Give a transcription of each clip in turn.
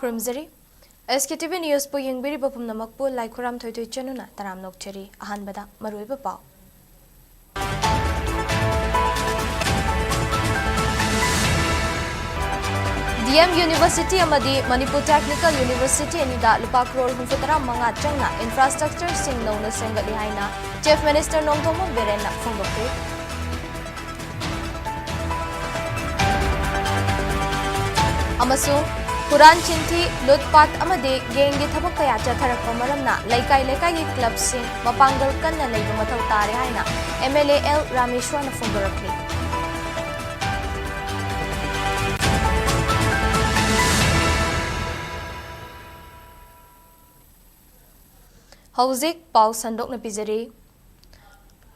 ꯈꯨꯔꯨꯝꯖꯔꯤ SKTV News ꯄꯨ ꯌꯦꯡꯕꯤꯔꯤꯕ ꯄꯨꯝꯅꯃꯛꯄꯨ ꯂꯥꯏꯈꯨꯔꯥꯝ ꯊꯣꯏꯊꯣꯏ ꯆꯅꯨꯅ ꯇꯔꯥꯝ ꯅꯣꯛꯆꯔꯤ ꯑꯍꯥꯟꯕꯗ ꯃꯔꯨꯑꯣꯏꯕ ꯄꯥꯎ DM University amadi Manipur Technical University anida lupa crore 35 changna infrastructure sing nongna sengali haina Chief Minister Nongthongmo Berenna phongdokre amasung Quran Chinthi Lutpat amade gengi thabak kaya chatharakpa maramna laikai gi club sing mapangal kanna leiba mathau tare haina MLA L Rameshwarna phongdorakli Hauzik Pau Sandok na Pizari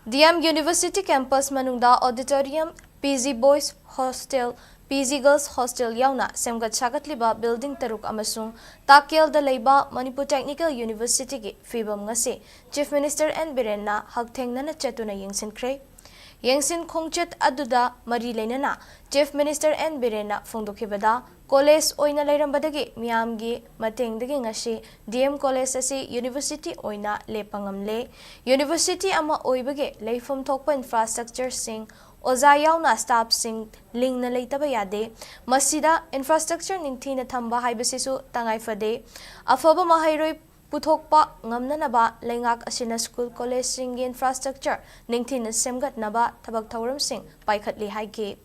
DM University Campus Manungda Auditorium PG Boys Hostel PG Girls Hostel yauna semgat sagatliba building taruk amasung takel da leiba Manipur Technical University gi fibam ngase Chief Minister N Birenna hakthengna na chatuna yengsinkhre yengsin khongchet aduda mari leinana Chief Minister N Birenna phongdokhibada College oina leirambadagi miyamgi matengdagi ngasi DM College asi University oina lepangamle University ama oibage leifam thokpa infrastructure sing Oza yauna staff sing ling na leitaba yade masida infrastructure ningthina thamba haibasisu tangai fade afaba mahairoi puthokpa ngamnanaba lengak asina school college sing infrastructure ningthina semgatnaba thabak thauram sing paikhatli haike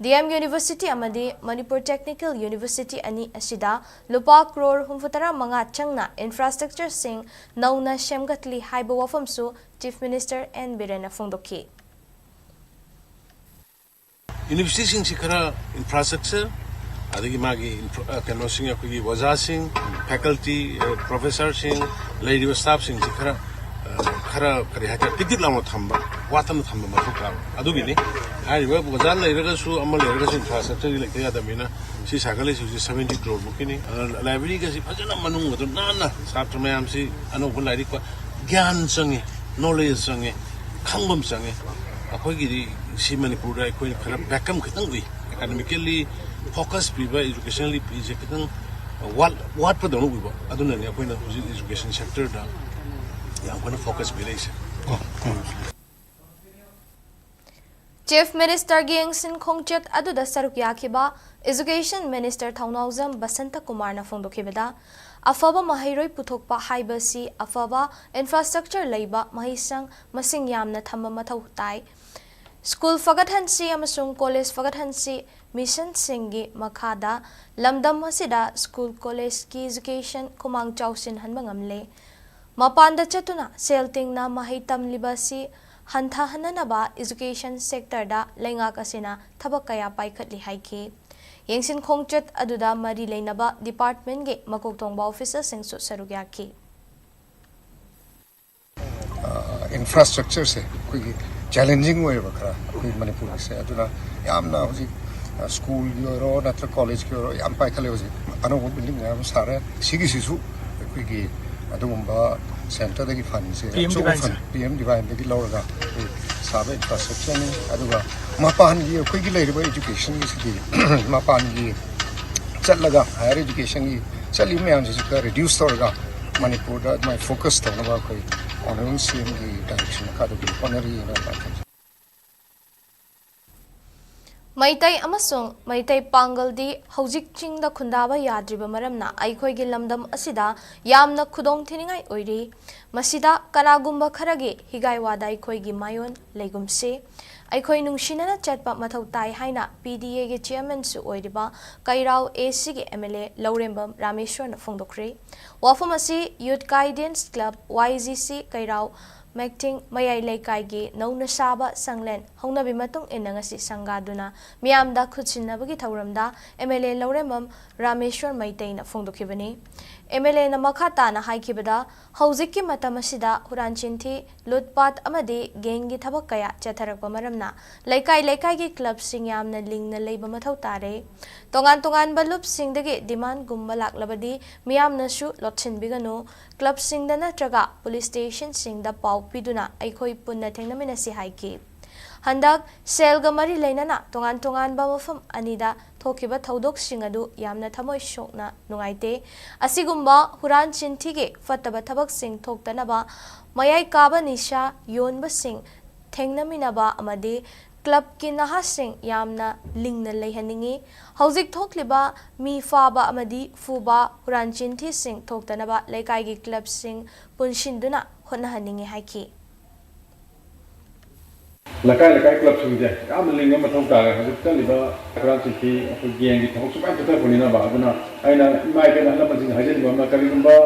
DM University amadi Manipur Technical University ani asida lupa crore 35 changna infrastructure sing nauna semgatli haiba wafamsu Chief Minister N Birenna phongdokhi University sing sikara infrastructure adagi magi kano sing akui waza sing faculty professor sing lady staff sing sikara khara kari hata tikit lamo thamba watan thamba mathuka adugi ni ai wa waza leiraga su amal leiraga sing infrastructure gi lekte yada mina si sagale su 70 crore mukini library ga si phajana manung ndu nana chapter mayam si anopun lairi ko gyan sangi knowledge sangi khangbam sangi akoi gi si Manipur akoi khara backup khitang wi academically focus piba educationally pije khitang what pa donu wi aduna ne akoi na education sector da yang kona focus bilais Chief Minister Gengsin Khongchet aduda saruk yakhiba Education Minister Thaunauzam Basanta Kumar na phongdokhibada afaba mahairoi puthokpa haibasi afaba infrastructure leiba mahisang masing yamna thamba mathau tai School Fagathansi amasung College Fagathansi Mission Singi Makhada Lamdam Hasida School College ki Education Kumang Chausin Hanbangamle Mapanda Chatuna Selting na Mahitam Libasi Hantha Hananaba Education Sector da Lengak Asina Tabakaya Paikatli Haiki Yengsin Khongchet Aduda Mari Leinaba Department ge Makoktongba Officer Singsu Sarugyaki Infrastructure se challenging way bakra koi Manipur se aduna yamna hoji school yoro natra college yoro yam pai khale hoji anu building yam sare sigi sisu koi gi adumba center dagi fund se PM divine dagi lawraga sabe infrastructure ni aduga mapan gi koi gi leiriba education gi sigi mapan gi chatlaga higher education gi chali me am ji ka reduce torga Manipur da my focus to na koi on CM gi direction ka do honorary na Maitai amasung Maitai Pangaldi Hojik Chingda Kundaba Yadriba Maramna Aikoi gi lamdam asida yamna khudong thiningai oiri masida kanagumba kharagi higai wada aikoi gi mayon legumse aikoi nungsinana chatpa mathau tai haina PDA gi chairman su oiriba Kairao AC gi MLA Laurembam Rameshwar na phongdokre wafam asi Youth Guidance Club YGC Kairao Macting Mayai Laikai gi nauna saba sanglen hongnabi matung inangasi sangaduna miyamda khutsinabagi thauramda MLA Laurembam Rameshwar Maitai na phongdokhibani MLA na makhata na haikibada haujikki matamasida hurancinthi lutpat amadi gengi thabak kaya chatharakpa maramna laikai gi club sing yamna lingna leiba mathau tare tongan balup singdagi demand gumba laklabadi miyamna su lotsin biganu club singda natraga police station singda pau piduna aikoi punna thengnaminasi haiki Handak selga mari leinana tongan ba mafam anida thokiba thodok adu yamna thamoi shokna nungaite asigumba huran chinthige fataba thabak sing thoktanaba mayai kaba nisha yonba sing thengnamina amadi club ki nahasing yamna lingna leihaningi hauzik thokliba mi faba amadi fuba huran chinthi sing thoktanaba laikai gi club sing punshinduna honahaningi haiki lakai club sungje am linga ma thong ta ga hajut ta liba kran chi ki apu geng gi thong subai ta ko ni na ba aduna aina mai ke na la ma jing hajen ba ma kali gumba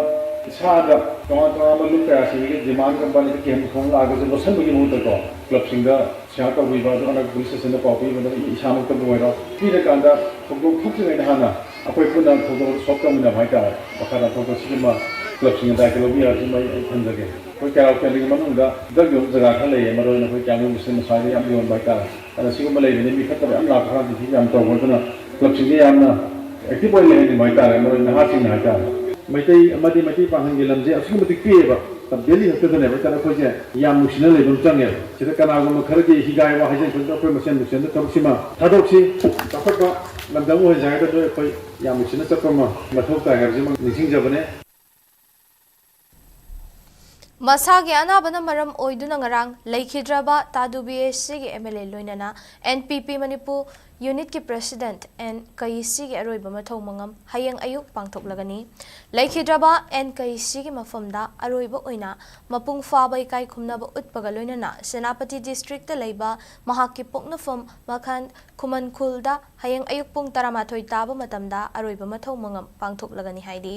sa da tong ma lu ka si gi demand company ki hem khong la ga lo san gi mu ta ko club sing da sia ka wi ba da police station da pa pi ba da isa mu ta bo ro pi da kan da thong thok chi na na apoi pu na thong sok ka mu na mai ta ba ka da thong si ma club sing da ke lo bi ya ji mai than da ge koi kara ke ling manung da da yo jaga kha le ma ro na koi kyang muslim sa ya am yon bai ta ada si ko ma le ni mi khat am la kha di yam to bo na club sing ya na active boy le ni mai ta ma ro na ha sing na ta mai tai amadi mai pa hang ge lam je asu ma ti pe ba tab deli ha ta ne ba ta ko je yam muslim le dum chang ye si da kana go ma khar ge hi ga wa ha je ko ko ma sen muslim da si ma ta dok si ta fa ba lam da wo ja ga da ko yam muslim ta ko ma thok ta ga ji ma ni sing ja ba ne Masagi anabana maram oiduna ngarang laikhidraba TADU-BSC gi MLA loinana NPP Manipur unit ki president and KC gi aroiba mathau mangam hayang ayuk pangthoklagani laikhidraba NKC gi mafamda aroiba oina mapung fabai kai khumnaba utpaga loinana Senapati district ta leiba mahakki poknafam makhan khuman khulda hayang ayuk pung 12 taba matamda aroiba mathau mangam pangthoklagani haidi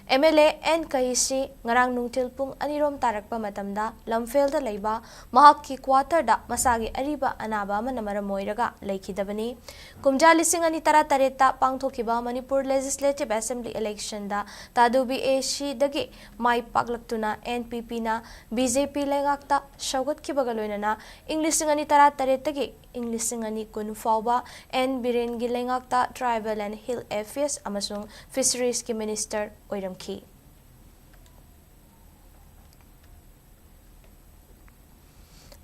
MLA NKC ngarang nungtil pung anirom tarakpa matamda lamfel da leiba mahakki quarter da masagi ariba anaba manamara moiraga laikhidabani kumja lising ani tara tareta pangthokiba Manipur Legislative Assembly election da TADU-BSC dagi mai paklaktuna NPP na BJP lengakta shaugat kibaga loinana English ani tara tareta gi English ani kun fawba N Biren gi lengakta Tribal and Hill Affairs amasung Fisheries ki Minister oiramki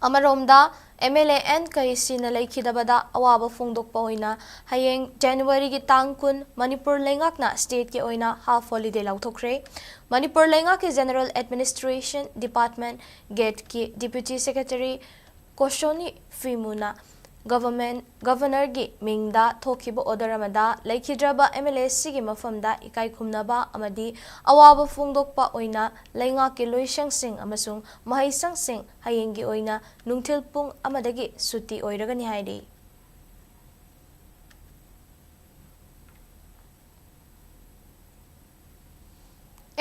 Amaromda MLA NKC na laikhidabada awaba fungdokpa oina hayeng January gi tangkun Manipur lengakna state ki oina half holiday lauthokre Manipur lengak ki General Administration Department gate ki Deputy Secretary Koshoni Fimuna Governor gi mingda thokiba order amada laikhidraba MLA gi mafamda ikai khumnaba amadi awaba fungdokpa oina lainga ki loisang sing amasung mahaisang sing hayengi oina nungthil pung amadagi suti oiragani haidi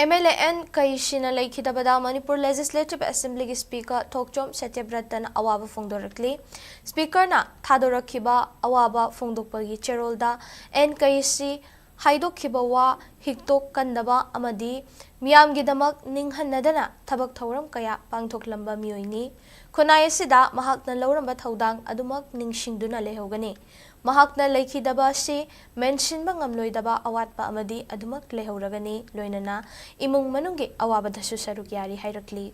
MLA NKC na laikhidabada Manipur Legislative Assembly gi Speaker Thokchom Satyabratan awaba fungdorakli Speaker na thadorakhiba awaba fungdokpagi cherolda NKC haidokhiba wa hiktok kandaba amadi miyamgi damak ninghannadana thabak thauram kaya pangthoklamba miyoini khonai asida mahakna lauramba thaudang adumak ningsingduna lehogani mahakna laikhidaba si mentionba ngamloidaba awatpa amadi adumak lehoragani loinana imung manunggi awabadasu saruk yari hairakli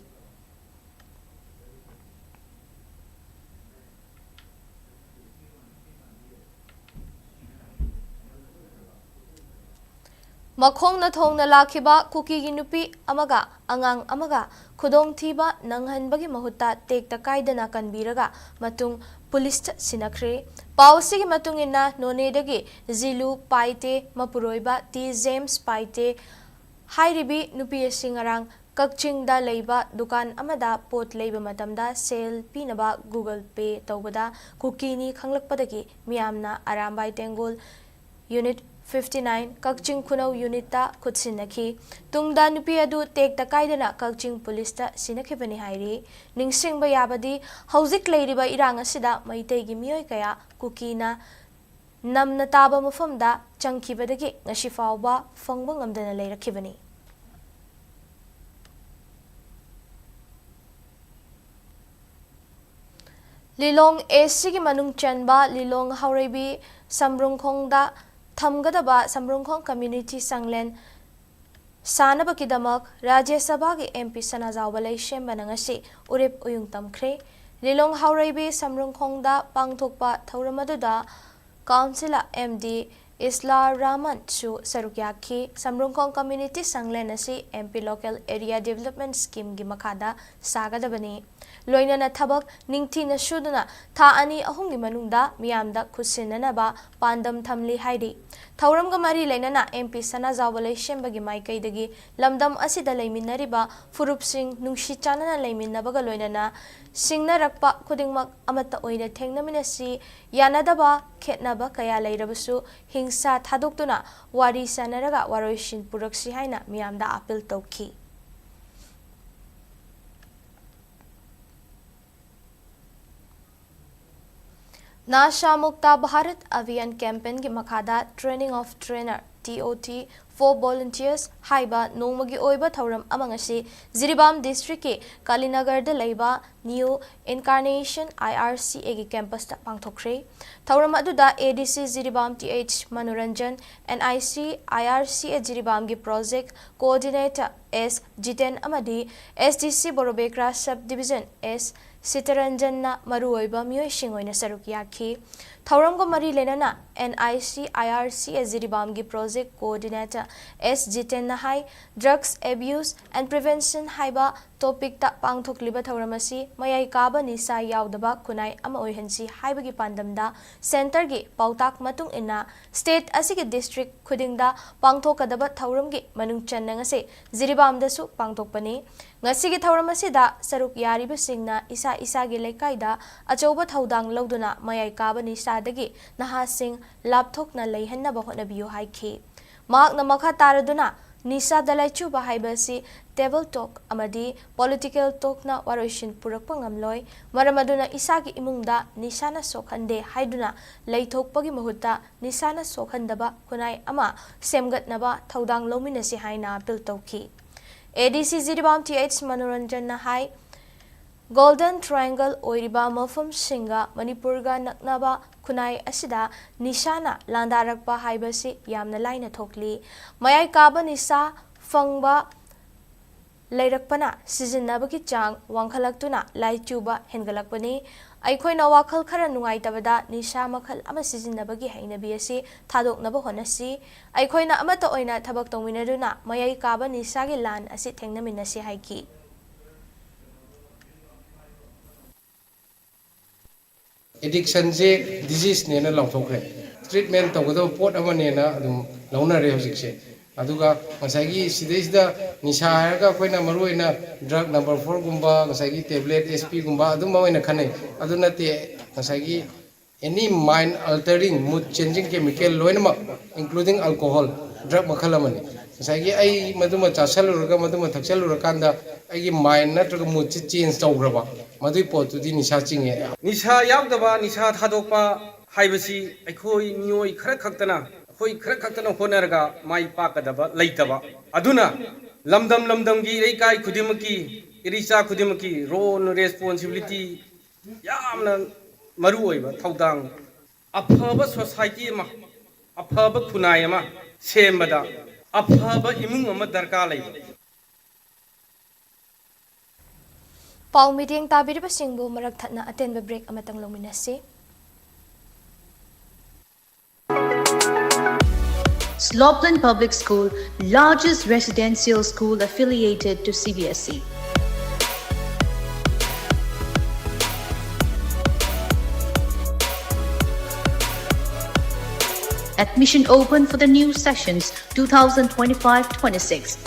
Makhong na thong na lakhiba kuki gi nupi amaga angang amaga khudong thiba nanghanbagi mahutta tekta kaidana kanbiraga matung police sinakre pawsi gi matung inna none dagi zilu paite mapuroiba ti James paite hairibi nupi singarang kakching da leiba dukan amada pot leiba matamda sale pinaba Google Pay tawbada kuki ni khanglakpadagi miyamna arambai tengol unit 59 Kakching Khunau unit ta khutsinakhi tungda nupi adu tekta kaidana Kakching police ta sinakhibani hairi ningsingba yabadi hauzik leiriba irang asida maitei gi miyoi kaya kukina namna taba mafamda changkhibadagi ngashi fawba fangba ngamdana leirakhibani Lilong AC gi manung chanba Lilong Haurebi Samrungkhongda Thamgadaba Samrungkhong Community Sanglen Sanabakidamak Rajya Sabha ki MP Sanajawbalai Shembanangasi Urip Uyung Tamkhre Lilong Hauraibi Samrungkhongda Pangthokpa Thauramadu Councillor MD Isla Rahman Chu Sarukyaki Samrungkhong Community Sanglenasi MP Local Area Development Scheme gi makada sagadabani loinana thabak ningthina suduna tha ani ahum gi manungda miyamda khusinanaba pandam thamli haidi thauramga mari leinana MP Sana Zawale shembagi maikaidagi lamdam asida leiminariba furup sing nungshi chanana leiminabaga loinana singnarakpa khudingmak amata oina thengnaminasi yanadaba khetnaba kaya leirabasu hingsa thadoktuna wari sanaraga waroishin puraksi haina miyamda appeal tawki Nasha Mukta Bharat Avian Campaign ki makada Training of Trainer TOT for volunteers haiba nongmagi oiba thauram amangasi Jiribam district ki Kalinagar da leiba New Incarnation IRCA ki campus ta pangthokre thauram aduda ADC Jiribam TH Manoranjan NIC IRCA Jiribam ki project coordinator S Jiten Amadi SDC Borobekra subdivision S Sitaranjanna maruoiba miyoi singoina sarukyaki thauramgo mari lenana NIC IRC Jiribam gi project coordinator S Jiten hai drugs abuse and prevention haiba topic ta pangthokliba thauramasi mayai kaba nisa yaudaba kunai ama oihansi haibagi pandamda center gi pautak matung ina state asigi district khudingda pangthokadaba thauramgi manung channangase Jiribam da su pangthokpani ngasigi thauramasi da saruk yariba singna isa gi lekai achauba thaudang loduna mayai kaba nisa dagi naha sing lapthok na leihanna ba honabiyo haikhi mak na makha taraduna nisa dalai chuba haibasi table talk amadi political talk na waroishin purakpa ngamloi maramaduna isagi imungda nisana sokhande haiduna leithokpagi mahutta nisana sokhandaba kunai ama semgatnaba thaudang lominasi haina appeal tawki ADC Jiribam TH Manoranjan na hai Golden Triangle Oiriba Mafum Singa Manipurga Naknaba Kunai Asida Nishana Landarakpa Haibasi Yamna Laina Thokli Mayai Kaba Nisa Fangba Lairakpana Sizinabaki Chang Wankalaktuna Lai Chuba Hengalakpani Aikhoina Wakal Khara Nungaitabada Nisha Makal Ama Sizinabagi Hainabiasi Thadok Naba Honasi Aikhoina Amata Oina Tabak Tongminaduna Mayai Kaba Nisagi Lan Asi Tengnaminasi Haiki Addiction se disease ne na lawthokre treatment tawgado pot amane na adum lawnare hojikse aduga ngasagi sidaisda nisha haraga koina maruina drug number 4 gumba ngasagi tablet SP gumba adum maina khane aduna te ngasagi any mind altering mood changing chemical loinma including alcohol drug makhalamani ngasagi ai maduma chasaluraga maduma thaksalurakanda ai mind na drug mood change tawgraba madui potu di nisha chinge nisha yaudaba nisha thadokpa haibasi aikhoi mioi khara khaktana honaraga mai pakadaba leitaba aduna lamdam gi reikai khudimaki irisa khudimaki role responsibility yamna maru oiba thaudang afaba society ma afaba khunai ma sembada afaba imung ama darkar lei Pau meeting tabiriba singbu marak thatna atenba break amatang lominasi Slopeland Public School, largest residential school affiliated to CBSE. Admission open for the new sessions 2025-26.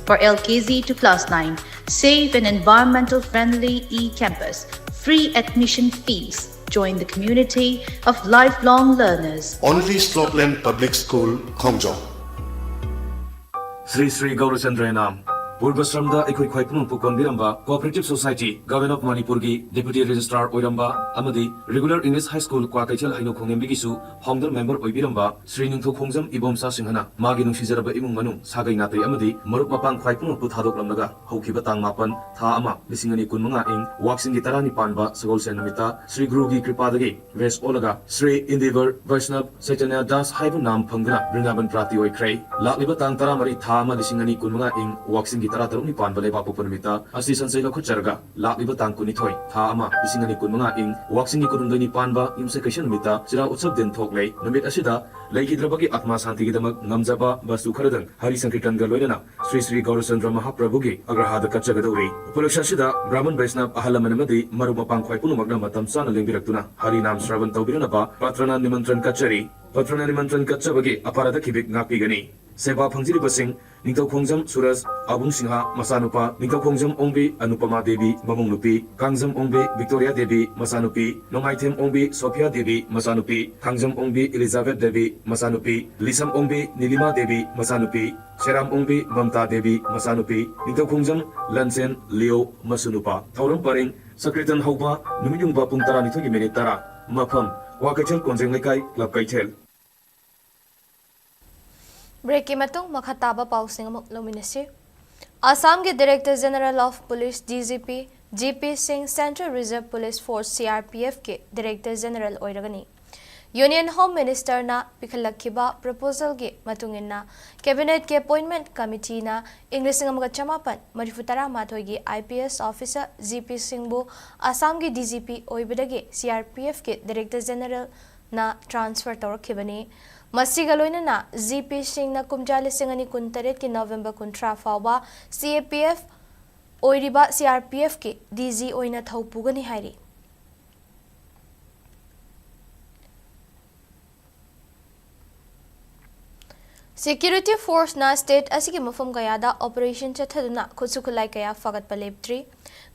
For LKZ to class 9, safe and environmental friendly e-campus, free admission fees. Join the community of lifelong learners. Only Slopeland Public School, Khongjong. Sri Gaurachandrana Purvasramda Ekhoi Khwaipung Pukonbiramba Cooperative Society Government of Manipur gi Deputy Registrar Oiramba Amadi Regular English High School Kwakaichal Haino Khongembigisu Founder Member Oibiramba Sri Ningtho Khongjam Ibomsa Singhana Magi Nungsijaraba Imung Manung Sagai Natri Amadi Marup Mapang Khwaipung Pu Thadok Lamnaga Haukiba Tang Mapan Tha Ama Lisingani Kunmanga Ing Waxing Gitarani Panba Sagol Sen Namita Sri Guru gi Kripadagi Ves Olaga Sri Endeavor Vaishnav Chaitanya Das Haibu Nam Phangana Vrindavan Prati Oikrei Lakliba Tang Taramari Tha Ama Lisingani Kunmanga Ing Waxing Gitara Taruni Pan Baleba Pupunamita Asi Sansai Lakucharga Lakliba Tang Kunithoi Tha Ama Lisingani Kunmanga Ing Waxing Kurundani Panba Imse Kaishan Mita Sira Utsab Den Thoklei Namit Asida Laikidrabagi Atma Santi Gidamak Namjaba Basu Kharadang Hari Sankirtan Galoidana Sri Sri Gaurachandra Mahaprabhugi Agrahada Kachagadori Upalakshashida Brahman Vaishnav Ahalamanamadi Marumapang Khwaipunumakna Matam Sana Lingbirakuna Hari Nam Shravan Taubiranaba Patrana Nimantran Kachari Patrana Nimantran Kachabagi Aparada Kibik Ngapigani Seba Phangziri Basing Ningtau Khongjam Suraj Abung Singha Masanupa Ningtau Khongjam Ongbi Anupama Devi Mamung Nupi Kangjam Ongbi Victoria Devi Masanupi Nongaithem Ongbi Sophia Devi Masanupi Kangjam Ongbi Elizabeth Devi Masanupi Lisam Ongbi Nilima Devi Masanupi Sheram Ongbi Mamta Devi Masanupi Ningtau Khongjam Lansen Leo Masunupa Thauram Paring Sakritan Hauba Numiyungba Pung Taranithoi Minute Tara Mafam Wakachal Konjeng Lekai Club Kaichel Break ki matung makhataba pausing amuk luminasi. Assam के Director General of Police DGP GP Singh Central Reserve Police Force CRPF के Director General ओइरगनी. Union Home Minister ना पिखलखिबा proposal के मतुंगिना Cabinet के Appointment Committee ना English ngam chamapan marifutara mathogi IPS Officer GP Singh bu Assam के DGP ओइबदगे CRPF के Director General ना transfer तौरखिबनी. मसीगा लोइनना GP Singh na kumja lisingani kuntaret ki November kuntra fawba CRPF oiriba CRPF ke DG oina thaupugani hairi. Security Force na state asigi mafam gayada operation chathaduna khusukulai kaya fagat paleptri.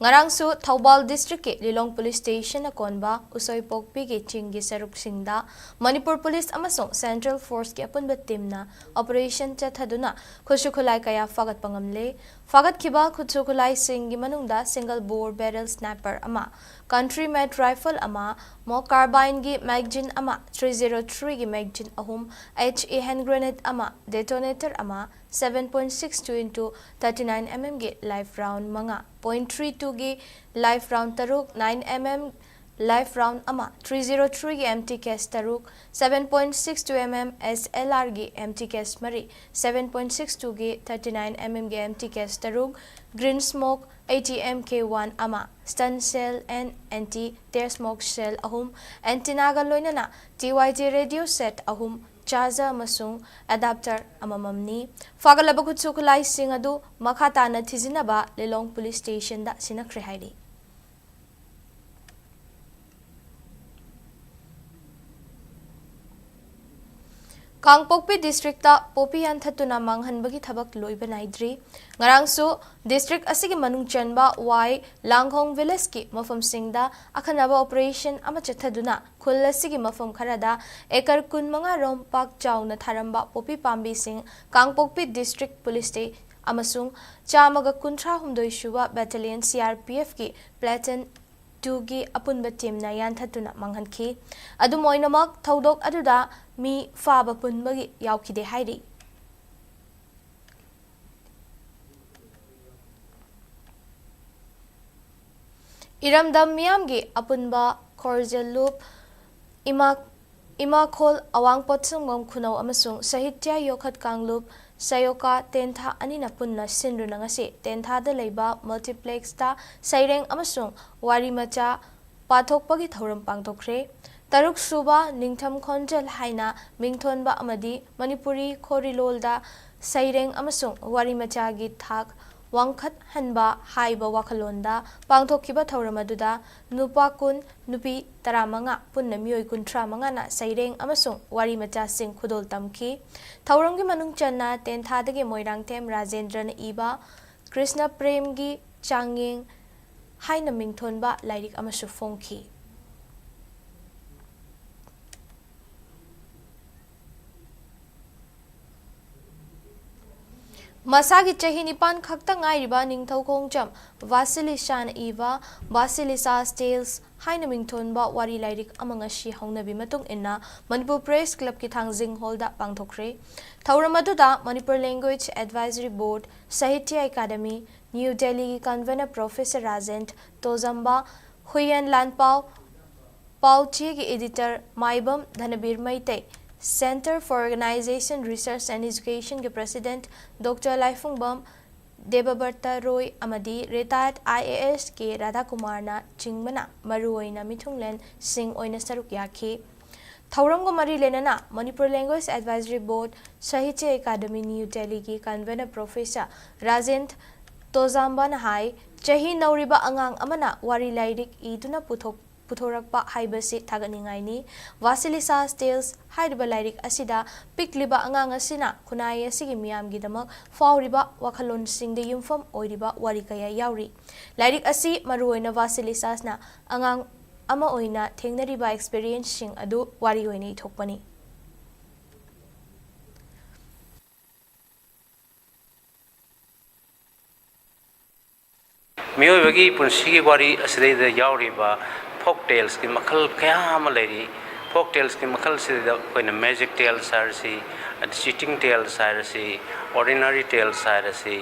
Ngarang su Thaubal District ke Lilong Police Station na konba usoi pokpi ke chingi saruk singda Manipur Police amasong Central Force ke apunba team na operation chathaduna khusukulai kaya fagat pangamle fagat khiba khusukulai singi manungda single bore barrel sniper ama country made rifle ama mo carbine gi magazine ama 303 gi magazine ahum HE hand grenade ama detonator ama 7.62 into 39 mm ge live round manga 0.32 ge live round taruk 9 mm live round ama 303 ge empty case taruk 7.62 mm SLR ge empty case mari 7.62 ge 39 mm ge empty case taruk green smoke ATMK1 ama stun shell and anti tear smoke shell ahum antenna ga loinana TYT radio set ahum charger amasung adapter amamamni fagalaba kutsukulai sing adu makhata na thizinaba Lilong Police Station da sinakre hairi. Kangpokpi District ta popi anthatuna manghanbagi thabak loiba naidri ngarang su district asigi manung chanba y Langhong village ki mafam singda akhanaba operation ama chathaduna khul asigi mafam kharada ekar kun manga rom pak chauna tharamba popi pambi sing Kangpokpi District Police State amasung chamaga kunthra humdoi shuba battalion CRPF ki platoon 2 gi apunba team na yanthatuna manghanki adu moinamak thodok aduda mi faba punbagi yaukide hairi. Iramdam miyamgi apunba cordial loop ima khol awang potsangmam khunau amasung sahitya yokhat kanglup sayoka tentha anina punna sindruna ngase tentha da leiba multiplex ta saireng amasung wari macha pathokpagi thoram pangthokre taruk suba ningtham khonjal haina mingthonba amadi Manipuri khorilol da saireng amasung wari macha gi thak wangkhat hanba haiba wakhalonda pangthokkiba thouramaduda nupa kun nupi taramanga punna miyoi kunthra manga na saireng amasung wari macha sing khudol tamki thauramgi manung channa tentha dagi moirang them Rajendra na iba Krishna Prem gi changing haina mingthonba lairik amasu fongki. Masagi chahi nipan khakta ngairiba ningthau khongjam Vasilishan Eva Vasilisa's Tales haina mingthonba wari lairik amangashi haunabi matung inna Manipur Press Club ki thangjing hall da pangthokre thauram aduda Manipur Language Advisory Board Sahitya Academy New Delhi ki convener Professor Rajent Tozamba Huyen Lanpao Pauchi ki editor Maibam Dhanabir Maitei Center for Organization, Research and Education के President Dr. Laifungbam Debabarta Roy Amadi retired IAS के Radha Kumarna Chingmana Maruoina Mithunglen Singh Oina Saruk Yaki Thauram ko mari lenana Manipur Language Advisory Board Sahitya Academy New Delhi की convener Professor Rajent Tozamba Nahai Chahi Nauriba Angang Amana Wari Lairik Iduna Putorakpa haibasi thaganingaini Vasilisa's Tales haiba lairik asida pikliba angang asina kunai asigi miyamgi damak fauriba wakhalon singde yumfam oiriba wari kaya yauri lairik asi maruoina Vasilisa's na angang ama oina thengnariba experience sing adu wari oina ithokpani Miyobagi punsi wari aside the yauriba folk tales ki makal kaya maleri folk tales ki makal se da koina magic tales sarsi cheating tales sarsi ordinary tales sarsi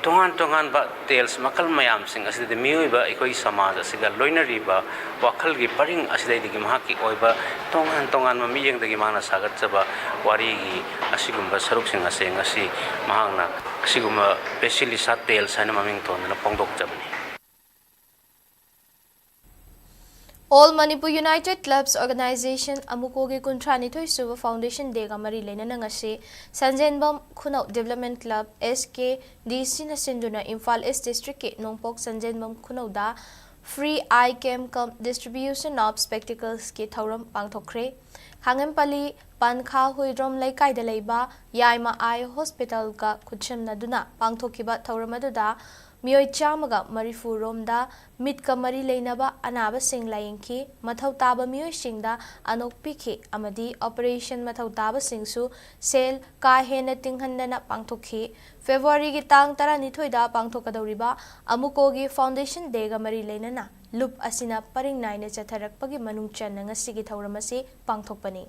tongan ba tales makal mayam sing aside the miyoba ikoi samaj asiga loinari ba wakal gi paring aside digi mahaki oiba tongan ma miyeng dagi mana sagat chaba wari gi asigumba saruk sing ase ngasi mahangna asigumba Vasilisa tales ana maming ton na pongdok jabani All Manipur United Clubs Organization Amukogi Kuntrani Suva Foundation Dega Mari Lena Nangasi Sanjenbam Kunau Development Club SKDC Nasinduna Imphal East District Nongpok Sanjenbam Kunau da Free Eye Cam Distribution of Spectacles Ki Thauram Pangthokre Khangempali Pankha Huidrom Laikai da Leiba Yaima Eye Hospital ka Kucham Naduna Pangthokiba Thauramadu Miyoi chamaga marifu romda mitka mari leinaba anaba sing layengki mathau taba miyoi singda anok pikhi amadi operation mathau taba singsu sel ka hena tinghandana pangthokhi February gi tang 12 da pangthokadoriba amukogi foundation dega mari leinana loop asina paring naina chatharakpagi manung channa ngasigi thauramasi pangthokpani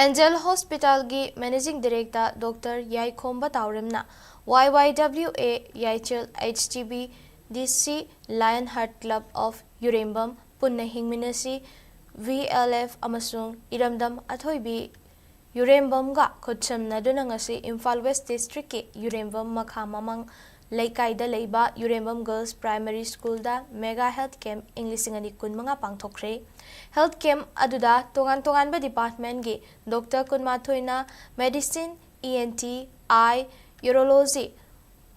Angel Hospital gi Managing Director Dr. Yaikhomba Taurimna YYWA Yaichel HTB DC Lionheart Club of Urembam Punna Hingminasi VLF Amasung Iramdam Athoibi Urembam ga Kutcham Nadunangasi Imphal West District ki Urembam Makha Mamang Laikai da Leiba Urembam Girls Primary School da Mega Health Camp Inglisingani kun mga pangthokre Health Camp aduda tongan ba department gi Dr. Kunmathoina Medicine ENT Eye Urology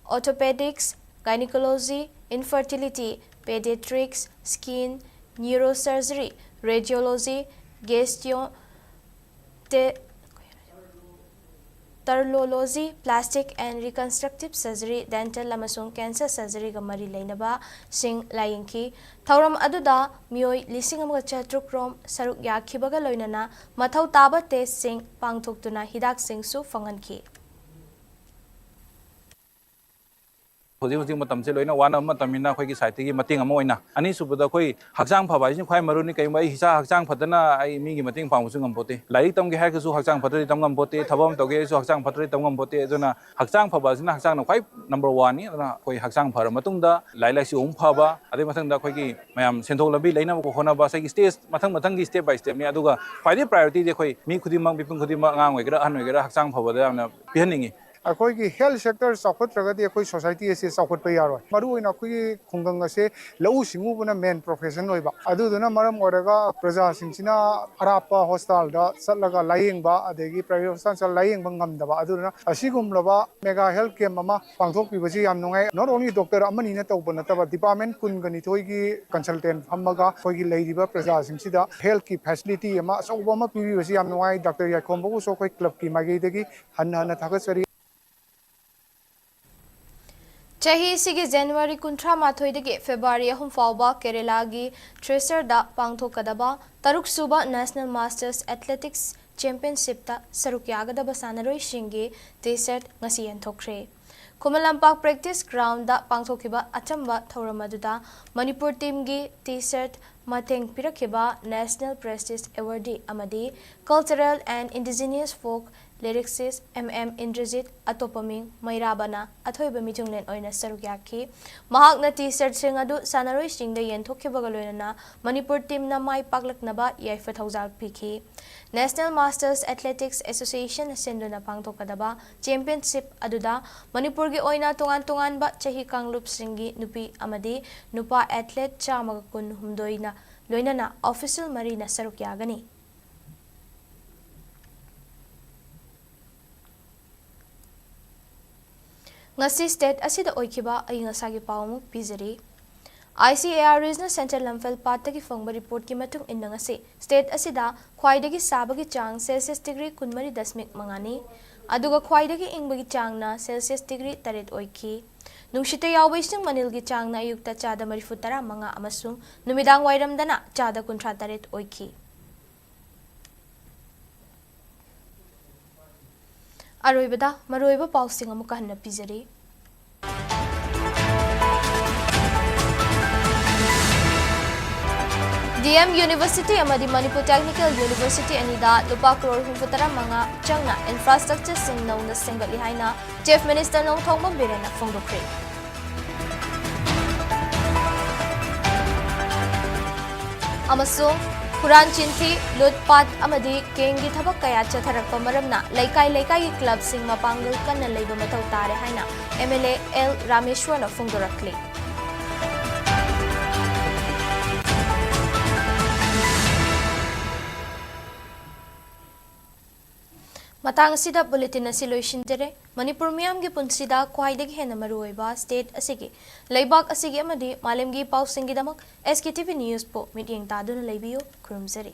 Orthopedics Gynecology Infertility Pediatrics Skin Neurosurgery Radiology Gastroenterology Plastic and Reconstructive Surgery Dental amasung Cancer Surgery ga mari leinaba sing layingki Thauram aduda miyoi lising amaga chatrukrom saruk yakhibaga loinana mathau taba test sing pangthoktuna hidak sing su fanganki Hojik matam se loina wana matamina khoi ki site gi mating ama oina ani subada khoi hakjang phaba sin khoi maruni kai mai hisa hakjang phatana ai mi gi mating pang usung ampote lai tam ge ha ka su hakjang phatri tam ngam pote thabam to ge su hakjang phatri tam ngam pote jona hakjang phaba sin hakjang na khoi number 1 ni na khoi hakjang phar matung da lai lai si phaba ade mathang da khoi ki mayam senthok labi leina ko khona ba sai stage mathang gi step by step ni aduga khwai priority de khoi mi khudimang bipung khudimang ngang oi gra an oi gra hakjang phaba da na pihaningi अखोई health sector चाखोत्रगदी अखोई society से चाखोत्प यारोय मरुओइना अखोई खुंगंग से लउ सिंगुबना main profession ओइबा अदुदुना मरम ओरगा प्रजा सिंसिना अरापा hospital दा चलगा लायेंगबा अदेगी प्राइवेट हॉस्पिटल लायेंगबा ngамदबा अदुना असिगुमलबा मेगा हेल्थ कैम्प अमा पांगथोकपिबसि याम नुंगाय नॉट ओनली डॉक्टर अमनी न तौब नतबा डिपार्टमेंट कुनगनि थोइगी कंसल्टेंट फमगा खोइगी लैरिबा प्रजा सिंसिदा हेल्थ की फैसिलिटी अमा असौबमा पिबिबसि याम नुंगाय डॉक्टर याकोंबगु सो खोइ क्लब की मागेदगी हन हन थागसरी Chahi sigi January kuntra mathoidagi February ahum fauba Kerala-gi Thrissur da pangthokadaba Taruk Suba National Masters Athletics Championship ta saruk yagadaba sanaroi shingi T-shirt ngasi yanthokre. Kumalampak practice ground da pangthokiba achamba thoramaduda Manipur team gi T-shirt mateng pirakiba National Prestige Awardee amadi Cultural and Indigenous Folk Lyricist MM Indrajit Atopaming Mairabana Athoiba Mitunglen Oina Sarukyaki Mahakna T-shirt sing adu sanaroi sing da yenthokibagalona Manipur team na mai paklaknaba yaifa thaujal piki National Masters Athletics Association senduna pangthokadaba championship aduda Manipur gi oina tongan ba chahi kanglup singi nupi amadi nupa athlete chamaga kun humdoina loinana official marina sarukyagani ngasi state asida oikiba ay ngasagi pawmu pizari ICAR Regional Center Lamphel Patagi Fongba report ki matung inna ngasi state asida khwaidagi sabagi chang Celsius degree kunmari dasmik mangani aduga khwaidagi ingbagi chang na Celsius degree taret oiki nungshita yawbai sing manilgi chang na ayukta chada marifutara manga amasung numidang wairamdana chada kuntra taret oiki Aroibada maroiba pausing amuka hanna pizari DM University amadi Manipur Technical University anida lupa crore humfutara manga changna infrastructure sing nauna singali haina Chief Minister Nong Thongma Birena Fongdokre amasung Quran Chinthi Lutpat amadi Kengi Thabak Kaya Chatharakpa Maramna Laikai Club Sing Mapangal Kanna Leiba Mathau Tare haina MLA L Rameshwarna Fongdorakle Matang sida bulletin na siloishin dire Manipur miyam gi punsida khwaidagi hena maruoiba state asigi leibak asigi amadi malemgi pau singi damak SKTV News po meeting taduna leibiyo kurumzari